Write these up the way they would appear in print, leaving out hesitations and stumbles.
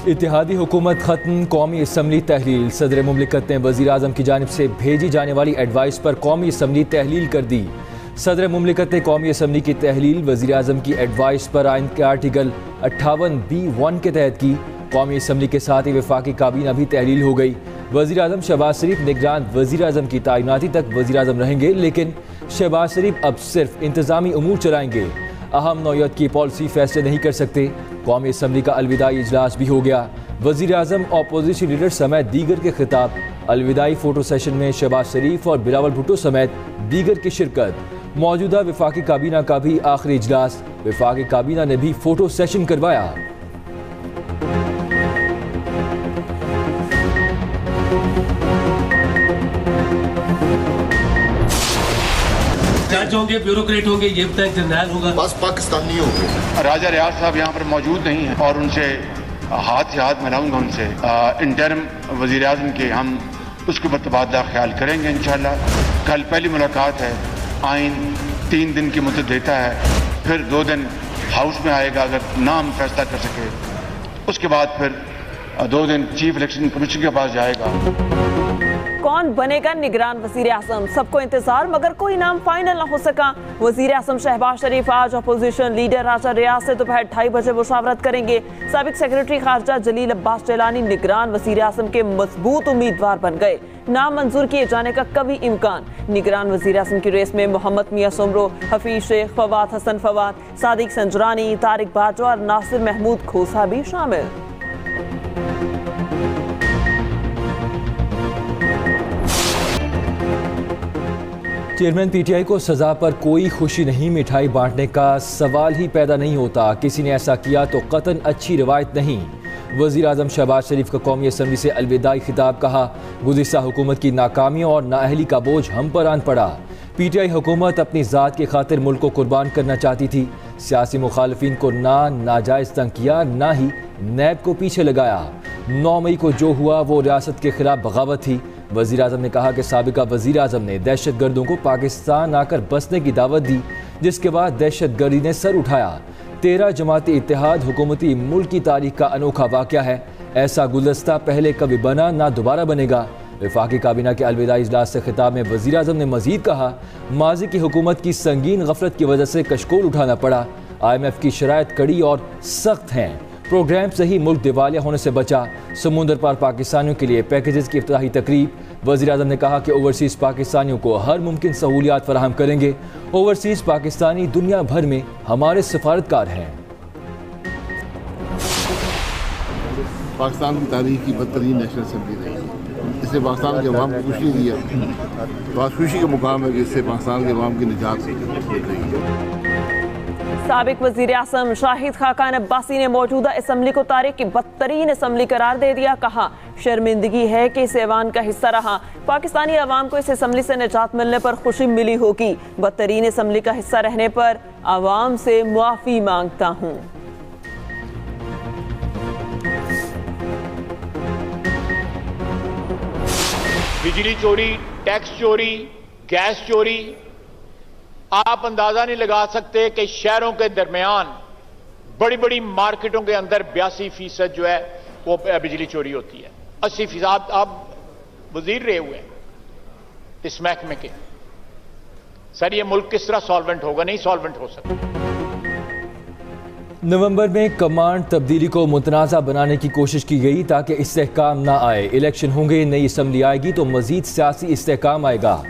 इत्तेहादी हुकूमत खत्म, कौमी असम्बली तहलील। सदर मुमलिकत ने वज़ीर आज़म की जानिब से भेजी जाने वाली एडवाइस पर कौमी असम्बली तहलील कर दी। सदर मुमलिकत ने कौमी असम्बली की तहलील वज़ीर आज़म की एडवाइस पर आइन के आर्टिकल 58B(1) के तहत की। कौमी असम्बली के साथ ही वफाकी काबीना भी तहलील हो गई। वज़ीर आज़म शहबाज शरीफ निगरान वज़ीर आज़म की तैनाती तक वज़ीर आज़म रहेंगे, लेकिन शहबाज शरीफ अब सिर्फ इंतज़ामी उमूर चलाएंगे। अहम नौयत की पॉलिसी फैसले नहीं कर सकते। कौमी असम्बली का अलविदाई इजलास भी हो गया। वज़ीर आज़म, अपोजिशन लीडर समेत दीगर के खिताब। अलविदाई फ़ोटो सेशन में शहबाज शरीफ और बिलावल भुट्टो समेत दीगर की शिरकत। मौजूदा वफाकी काबीना का भी आखिरी इजलास। वफाकी काबीना ने भी फ़ोटो सेशन करवाया। जज होंगे, ब्यूरोक्रेट होंगे, ये बताएं जर्नैल होगा, बस पाकिस्तानी होंगे। राजा रियाज साहब यहाँ पर मौजूद नहीं हैं और उनसे हाथ से हाथ मिलाऊंगा। उनसे इंटरम वज़ीर आज़म के हम उसके ऊपर तबादला ख्याल करेंगे इंशाल्लाह। कल पहली मुलाकात है। आइन 3 दिन की मुद्दत देता है, फिर 2 दिन हाउस में आएगा अगर ना हम फैसला कर सके। उसके बाद फिर 2 दिन चीफ इलेक्शन कमीशन के पास जाएगा। कौन बनेगा निगरान वज़ीर आज़म? सबको इंतजार, मगर कोई नाम फाइनल ना हो सका। वज़ीर आज़म शहबाज शरीफ आज अपोजिशन लीडर राजा रियाज से दोपहर 2:30 बजे मुशावरत करेंगे। साबिक सेक्रेटरी खारजा जलील अब्बास जैलानी निगरान वज़ीर आज़म के मजबूत उम्मीदवार बन गए। नाम मंजूर किए जाने का कभी इम्कान। निगरान वज़ीर आज़म की रेस में मोहम्मद मियां सुमरो, हफीज शेख, फवाद हसन फवाद, सादिक संजरानी, तारिक बाजवा और नासिर महमूद खोसा भी शामिल। चेयरमैन पीटीआई को सजा पर कोई खुशी नहीं, मिठाई बांटने का सवाल ही पैदा नहीं होता। किसी ने ऐसा किया तो कतन अच्छी रवायत नहीं। वज़ीर आज़म शहबाज शरीफ का कौमी असम्बली से अलविदाई खिताब। कहा, गुज़िश्ता हुकूमत की नाकामियों और नाअहली का बोझ हम पर आन पड़ा। पीटीआई हुकूमत अपनी ज़ात की खातिर मुल्क को कुर्बान करना चाहती थी। सियासी मुखालिफिन को ना नाजायज़ तंग किया, ना ही नैब को पीछे लगाया। 9 मई को जो हुआ वो रियासत के खिलाफ बगावत थी। वज़ीर आज़म ने कहा कि साबिका वज़ीर आज़म ने दहशत गर्दों को पाकिस्तान आकर बसने की दावत दी, जिसके बाद दहशत गर्दी ने सर उठाया। 13 जमाती इत्तेहाद हुकूमती मुल्क की तारीख का अनोखा वाक़या है। ऐसा गुलदस्ता पहले कभी बना, ना दोबारा बनेगा। वफाकी काबीना के अलविदाई इजलास से खिताब में वज़ीर आज़म ने मज़ीद कहा, माजी की हुकूमत की संगीन गफलत की वजह से कशकोल उठाना पड़ा। IMF की शराइत कड़ी और सख्त हैं। प्रोग्राम से ही मुल्क दिवालिया होने से बचा। समुंदर पार पाकिस्तानियों के लिए पैकेजेस की इफ्तिताही तकरीब। वज़ीर आज़म ने कहा कि ओवरसीज़ पाकिस्तानियों को हर मुमकिन सहूलियात फराहम करेंगे। ओवरसीज़ पाकिस्तानी दुनिया भर में हमारे सफारतकार हैं। पाकिस्तान की तारीख की बदतरीन नेशनल असम्बली रही है। इससे पाकिस्तान के अवाम को खुशी दी है। बहुत खुशी का मुकाम है कि इससे पाकिस्तान के अवाम की निजात रही है। साबिक वज़ीर आज़म शाहिद खाकान अब्बासी ने मौजूदा असम्बली को तारीख की बदतरीन असम्बली करार दे दिया। कहा, शर्मिंदगी है कि इस ऐवान का हिस्सा रहा। पाकिस्तानी अवाम को इस असम्बली से निजात मिलने पर खुशी मिली होगी। बदतरीन असम्बली का हिस्सा रहने पर अवाम से मुआफ़ी मांगता हूँ। बिजली चोरी, टैक्स चोरी, गैस चोरी, आप अंदाजा नहीं लगा सकते कि शहरों के दरमियान बड़ी बड़ी मार्केटों के अंदर 82% जो है वो बिजली चोरी होती है। 80% आप वजीर रहे हुए हैं इस महकमे के। सर, ये मुल्क किस तरह सॉल्वेंट होगा? नहीं सॉल्वेंट हो सकता। नवंबर में कमांड तब्दीली को मुतनाज़ा बनाने की कोशिश की गई ताकि इस्तेहकाम ना आए। इलेक्शन होंगे, नई असम्बली आएगी तो मजीद सियासी इस्तेहकाम आएगा।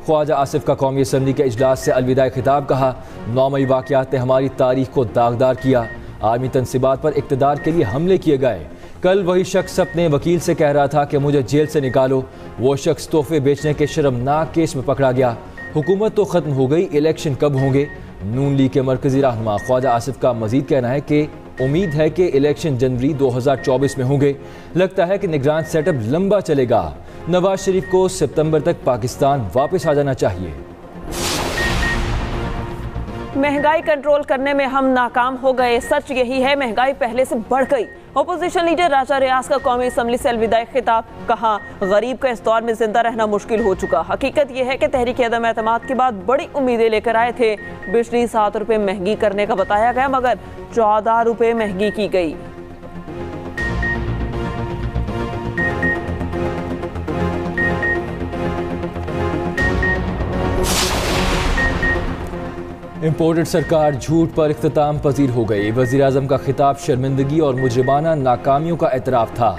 ख्वाजा आसिफ का कौमी असम्बली के इजलास से अलविदाई खिताब। कहा, 9 मई वाक़यात ने हमारी तारीख को दागदार किया। आर्मी तनसीबात पर इक़्तिदार के लिए हमले किए गए। कल वही शख्स अपने वकील से कह रहा था कि मुझे जेल से निकालो। वो शख्स तोहफे बेचने के शर्मनाक केस में पकड़ा गया। हुकूमत तो ख़त्म हो गई, इलेक्शन कब होंगे? नून लीग के मरकज़ी रहनुमा ख्वाजा आसिफ का मजीद कहना है कि उम्मीद है कि इलेक्शन जनवरी 2024 में होंगे। लगता है कि निगरान सेटअप लंबा चलेगा। नवाज शरीफ को सितंबर तक पाकिस्तान वापस आ जाना चाहिए। महंगाई कंट्रोल करने में हम नाकाम हो गए। सच यही है, महंगाई पहले से बढ़ गई। अपोजिशन लीडर राजा रियाज का कौमी असम्बली से अलविदाई खिताब। कहा, गरीब का इस दौर में जिंदा रहना मुश्किल हो चुका। हकीकत यह है कि तहरीक अदम एतमाद के बाद बड़ी उम्मीदें लेकर आए थे। बिजली 7 रुपए महंगी करने का बताया गया, मगर 14 रुपए महंगी की गई। इम्पोर्टेड सरकार झूठ पर इख्तिताम पजीर हो गई। वज़ीर आज़म का खिताब शर्मिंदगी और मुजरिमाना नाकामियों का एतराफ़ था।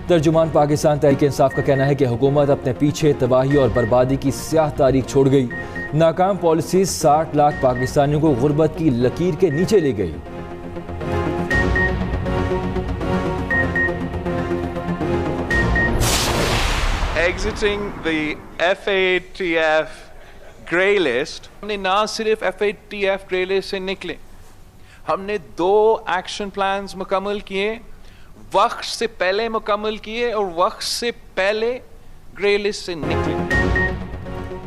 तर्जुमान पाकिस्तान तहरीक इंसाफ का कहना है कि हुकूमत अपने पीछे तबाही और बर्बादी की स्याह तारीख छोड़ गई। नाकाम पॉलिसी 60 लाख पाकिस्तानियों को गुर्बत की लकीर के नीचे ले गई। Exiting the FATF grey list, हमने ना सिर्फ FATF grey list से निकले, हमने 2 एक्शन प्लान्स मुकम्मल किए, वक्त से पहले मुकम्मल किए और वक्त से पहले ग्रे लिस्ट से निकले।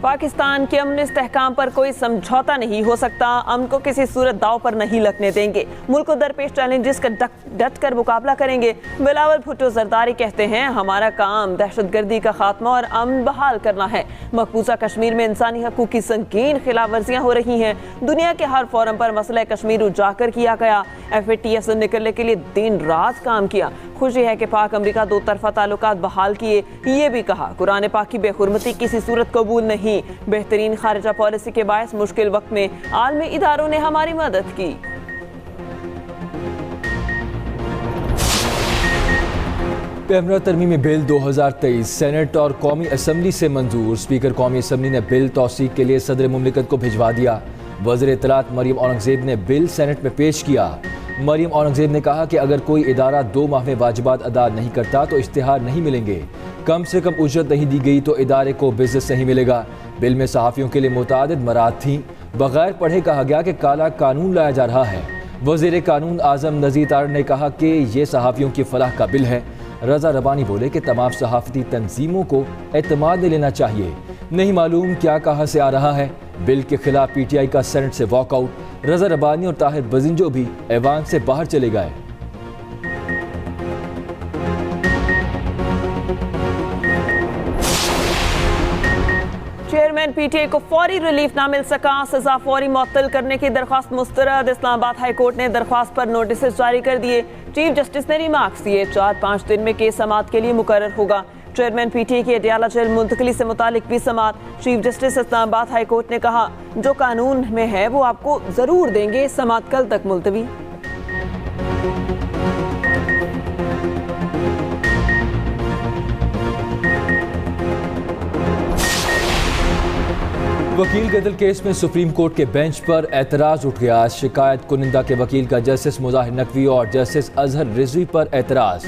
पाकिस्तान के अमन इस्तेहकाम पर कोई समझौता नहीं हो सकता। अमन को किसी सूरत दाव पर नहीं लगने देंगे। मुल्क को दरपेश चैलेंजेस का डट कर मुकाबला करेंगे। बिलावल भुट्टो जरदारी कहते हैं, हमारा काम दहशतगर्दी का खात्मा और अमन बहाल करना है। मकबूजा कश्मीर में इंसानी हकूक़ की संगीन खिलाफ वर्जियाँ हो रही हैं। दुनिया के हर फोरम पर मसला कश्मीर उजागर किया गया। FATF से निकलने के लिए दिन रात काम किया। खुशी है कि पाक अमरीका 2 तरफा ताल्लुकात बहाल किए। ये भी कहा, कुरान पाक की बेहुरमती किसी सूरत कबूल नहीं। बेहतरीन खारिजा पॉलिसी के बायस मुश्किल वक्त में आलमी इदारों ने हमारी मदद की। पैमरा तरमीमी बिल 2023 सेनेट और कौमी असम्बली से मंजूर। स्पीकर कौमी असम्बली ने बिल तौसीक के लिए सदर मुमलिकत को भिजवा दिया। वज़ीर इत्तलात मरियम औरंगज़ेब ने बिल सेनेट में पेश किया। मरियम औरंगज़ेब ने कहा कि अगर कोई इदारा 2 माह में वाजिबात अदा नहीं करता तो इश्तिहार नहीं मिलेंगे। कम से कम उजरत नहीं दी गई तो इदारे को बिजनेस नहीं मिलेगा। बिल में सहाफ़ियों के लिए मुतादिद मराद थीं। बगैर पढ़े कहा गया कि काला कानून लाया जा रहा है। वज़ीर कानून आज़म नज़ीर तारड़ ने कहा कि ये सहाफ़ियों की फलाह का बिल है। रज़ा रबानी बोले कि तमाम सहाफ़ती तंजीमों को एतमाद में लेना चाहिए। नहीं मालूम क्या कहाँ से आ रहा है। बिल के खिलाफ PTI का सेनेट से वॉकआउट। रज़ा रबानी और ताहिर बजिंजो भी ऐवान से बाहर चले गए। चेयरमैन PTI को फौरी रिलीफ ना मिल सका। सजा फौरी मुअत्तल करने की दरख्वास्त मुस्तरद। इस्लामाबाद हाई कोर्ट ने दरख्वास्त पर नोटिस जारी कर दिए। चीफ जस्टिस ने रिमार्क्स दिए। 4-5 दिन में केस समाअत के लिए मुकर्रर होगा। चेयरमैन PTI की अडियाला जेल मुंतकली से मुतालिक भी समाअत। Chief justice Islamabad high court ने कहा, जो कानून में है वो आपको जरूर देंगे। समाअत कल तक मुलतवी। वकील कत्ल केस में सुप्रीम कोर्ट के बेंच पर एतराज उठ गया। शिकायत कुनिंदा के वकील का जस्टिस मुजाहिर नकवी और जस्टिस अजहर रिजवी पर एतराज।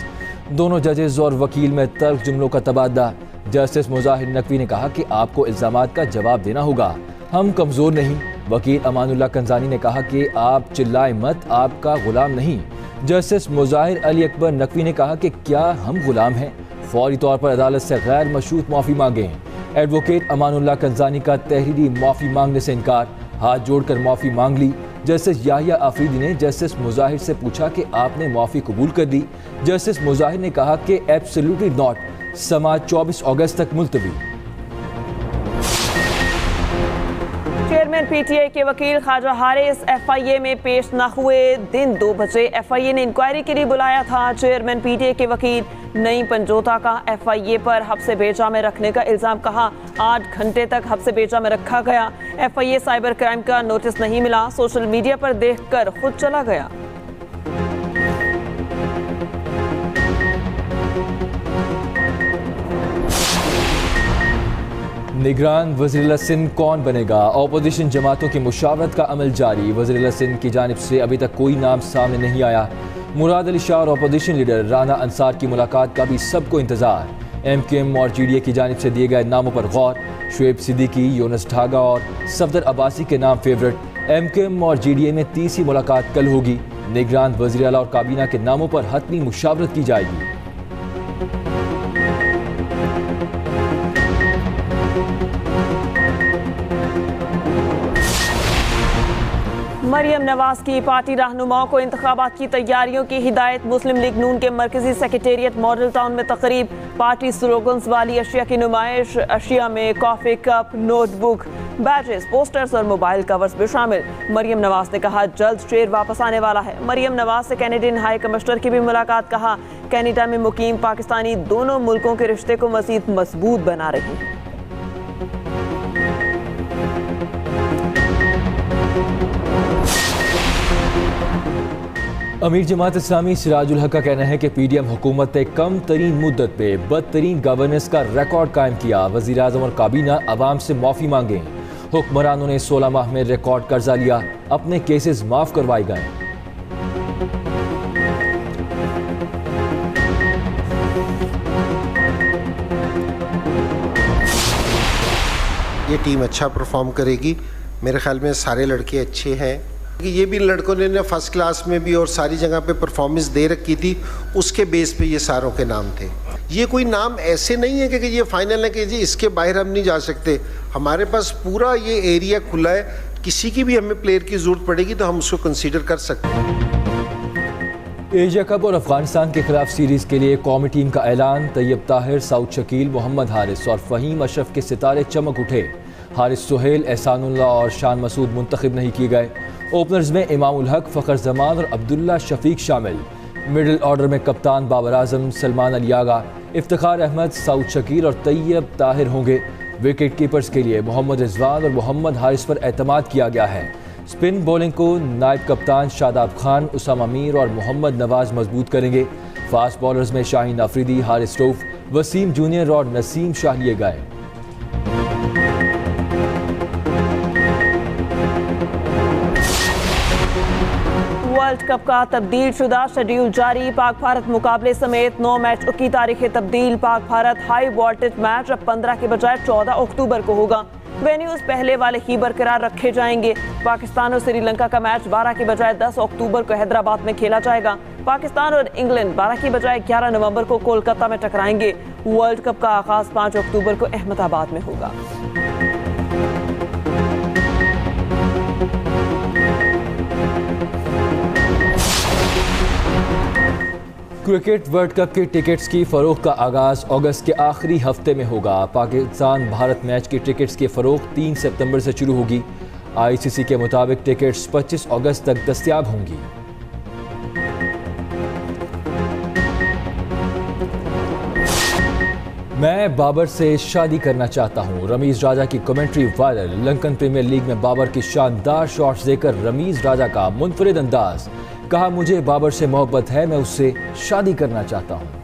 दोनों जजेस और वकील में तल्ख जुमलों का तबादला। जस्टिस मुजाहिर नकवी ने कहा कि आपको इल्जामात का जवाब देना होगा, हम कमजोर नहीं। वकील अमानुल्लाह कंजानी ने कहा कि आप चिल्लाए मत, आपका गुलाम नहीं। जस्टिस मुजाहिर अली अकबर नकवी ने कहा कि क्या हम गुलाम हैं? फौरी तौर पर अदालत से गैर मशरूत माफ़ी मांगे। एडवोकेट अमानुल्लाह कंजानी का तहरीरी माफ़ी मांगने से इनकार। हाथ जोड़कर माफ़ी मांग ली। जस्टिस याहिया आफरीदी ने जस्टिस मुजाहिर से पूछा कि आपने माफ़ी कबूल कर ली। जस्टिस मुजाहिर ने कहा कि एब्सोल्युटली नॉट। समाअत 24 अगस्त तक मुलतवी। चेयरमैन PTI के वकील ख्वाजा हारिस FIA में पेश न हुए। दिन 2 बजे FIA ने इंक्वायरी के लिए बुलाया था। चेयरमैन PTI के वकील नईम पंजोता का FIA पर हब्से बेजा में रखने का इल्ज़ाम। कहा 8 घंटे तक हब्से बेजा में रखा गया। FIA साइबर क्राइम का नोटिस नहीं मिला। सोशल मीडिया पर देखकर खुद चला गया। निगरान वज़ीर सिंध कौन बनेगा? अपोजिशन जमातों की मुशावरत का अमल जारी। वज़ीर सिंध की जानिब से अभी तक कोई नाम सामने नहीं आया। मुराद अली शाह और अपोजिशन लीडर राना अंसार की मुलाकात का भी सबको इंतजार। MQM और GDA की जानिब से दिए गए नामों पर गौर। शुएब सिद्दीकी, यूनुस ढागा और सफदर अब्बासी के नाम फेवरेट। MQM और GDA में तीसरी मुलाकात कल होगी। निगरान वज़ीर आला और काबीना के नामों पर हतमी मुशावरत की जाएगी। मरियम नवाज की पार्टी रहनुमाओं को इंतखाबात की तैयारियों की हिदायत। मुस्लिम लीग नून के मरकजी सेक्रेटेरिएट मॉडल टाउन में तकरीब। पार्टी स्लोगन्स वाली अशिया की नुमाइश। अशिया में coffee cup, notebook, badges, posters और मोबाइल कवर्स भी शामिल। मरियम नवाज ने कहा जल्द शेर वापस आने वाला है। मरियम नवाज से कैनेडियन हाई कमिश्नर की भी मुलाकात। कहा कैनेडा में मुकीम पाकिस्तानी दोनों मुल्कों के रिश्ते को मजीद मजबूत बना रही है। अमीर जमात इस्लामी सिराजुल हक का कहना है कि पीडीएम हुकूमत ने कम तरीन मुद्दत पे बदतरीन गवर्नेंस का रिकॉर्ड कायम किया। वज़ीर आज़म और काबीना अवाम से माफ़ी मांगे। हुक्मरानों ने 16 माह में रिकॉर्ड कर्जा लिया, अपने केसेस माफ करवाए गए। ये टीम अच्छा परफॉर्म करेगी। मेरे ख्याल में सारे लड़के अच्छे हैं। ये भी लड़कों ने फर्स्ट क्लास में भी और सारी जगह पे परफॉर्मेंस दे रखी थी, उसके बेस पे ये सारों के नाम थे। ये कोई नाम ऐसे नहीं है कि ये फाइनल है कि जी इसके बाहर हम नहीं जा सकते। हमारे पास पूरा ये एरिया खुला है, किसी की भी हमें प्लेयर की ज़रूरत पड़ेगी तो हम उसको कंसीडर कर सकते हैं। एशिया कप और अफगानिस्तान के खिलाफ सीरीज़ के लिए कौमी टीम का ऐलान। तैयब ताहिर, सऊद शकील, मोहम्मद हारिस और फ़हीम अशरफ के सितारे चमक उठे। हारिस सुहेल, एहसानुल्लाह और शान मसूद मुंतखब नहीं किए गए। ओपनर्स में इमाम उल हक, फ़खर जमान और अब्दुल्ला शफीक शामिल। मिडिल ऑर्डर में कप्तान बाबर आजम, सलमान अली आगा, इफ्तिखार अहमद, सऊद शकील और तैयब ताहिर होंगे। विकेट कीपर्स के लिए मोहम्मद रिजवान और मोहम्मद हारिस पर एतमाद किया गया है। स्पिन बॉलिंग को नायब कप्तान शादाब खान, उसामा मीर और मोहम्मद नवाज मजबूत करेंगे। फास्ट बॉलर्स में शाहीन अफरीदी, हारिस रऊफ, वसीम जूनियर और नसीम शाह लिए गए। वर्ल्ड कप का तब्दील शुदा शेड्यूल जारी। पाक भारत मुकाबले समेत 9 मैच की तारीखें तब्दील। Pak Bharat high voltage match अब 15 के बजाय 14 अक्टूबर को होगा। वेन्यूज पहले वाले ही बरकरार रखे जाएंगे। पाकिस्तान और श्रीलंका का मैच 12 के बजाय 10 अक्टूबर को हैदराबाद में खेला जाएगा। पाकिस्तान और इंग्लैंड 12 के बजाय 11 नवंबर को कोलकाता में टकराएंगे। वर्ल्ड कप का आगाज 5 अक्टूबर को अहमदाबाद में होगा। क्रिकेट वर्ल्ड कप के टिकट्स की फरोख्त का आगाज़ अगस्त के आखिरी हफ्ते में होगा। पाकिस्तान भारत मैच की टिकट्स की फरोख्त 3 सितंबर से शुरू होगी। आईसीसी के मुताबिक टिकट्स 25 अगस्त तक दस्तयाब होंगी। मैं बाबर से शादी करना चाहता हूं। रमीज राजा की commentary viral. Lankan Premier League में बाबर के शानदार शॉट्स देकर रमीज राजा का मुनफरिद अंदाज। कहा, मुझे बाबर से मोहब्बत है, मैं उससे शादी करना चाहता हूं।